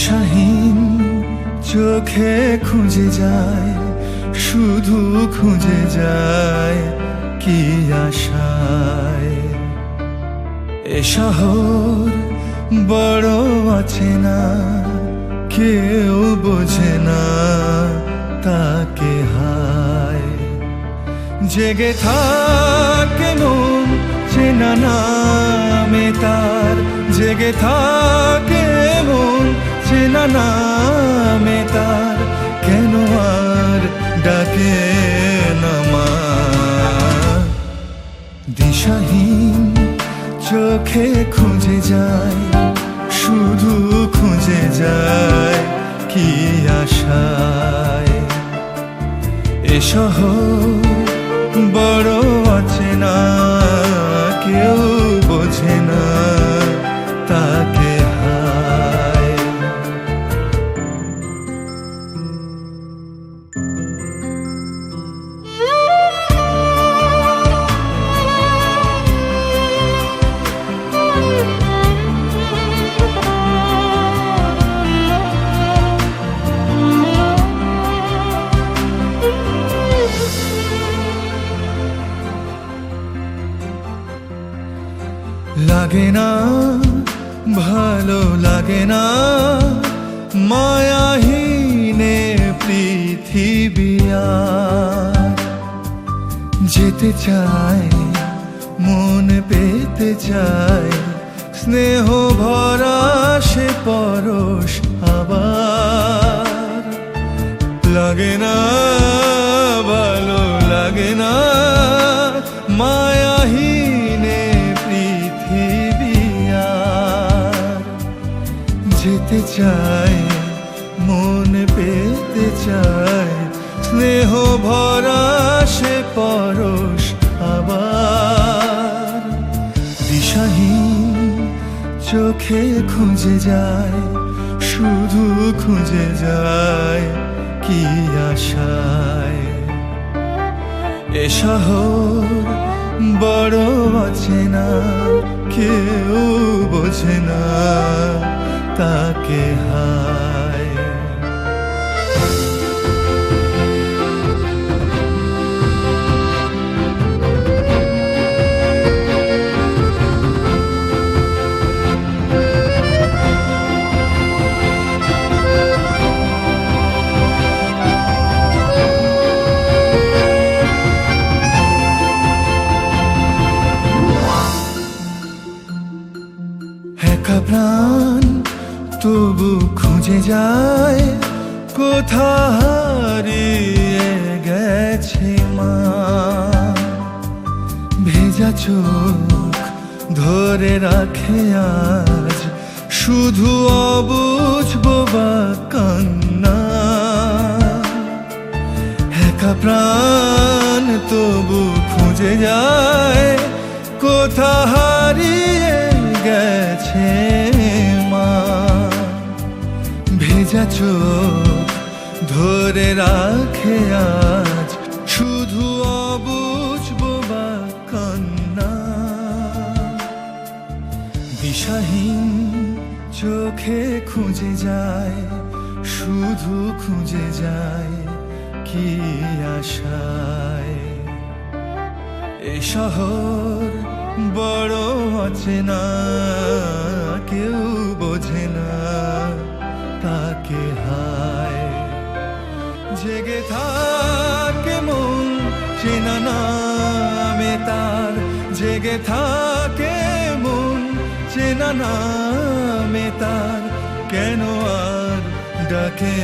দিশাহীন চোখে খুঁজে যায়, শুধু খুঁজে যায় কি আশায়। এ শহর বড় আছে না, কেউ বোঝে না তাকে হায়। জেগে থাকে মন চেনা নামে তার, জেগে থাকে মন চেনা নামে তার, কেন আর ডাকে না মা। দিশাহীন চোখে খুঁজে যায়, শুধু খুঁজে যায় কি আশায়। এ শহর বড় আছে না, কেউ বোঝে না তাকে হায়। লাগে না ভালো লাগে না মায়াহীনে পৃথিবী আর। যেতে চায় মন পেতে চায়, স্নেহ ভরা সে পরশ আবার। লাগে না ভালো লাগে না মায়াহীনে পৃথিবী আর। যেতে চায় মন পেতে চায়, স্নেহ ভরা সে পরশ আবার। দিশাহীন চোখে খুঁজে যায়, শুধু খুঁজে যায় কি আশায়। এ শহর বড় আছে না, কেউ বোঝে না তাকে হায়। একা প্রাণ তবু খুঁজে যায়, কোথা হারিয়ে গেছে মা। ভেজা চোখ ধরে রাখে আজ, শুধু অবুঝ বোবা কান্না। একা প্রাণ তবু খুঁজে যায়, কোথা হারিয়ে গেছে মা। ভেজা চোখ ধরে রাখে আজ, শুধু অবুঝ বোবা কান্না। দিশাহীন চোখে খুঁজে যায়, শুধু খুঁজে যায় কি আশায়। এ শহর বড় আছে না, কেউ বোঝে না তাকে হায়। জেগে থাকে মন চেনা নামে তার, জেগে থাকে মন চেনা নামে তার, কেন আর ডাকে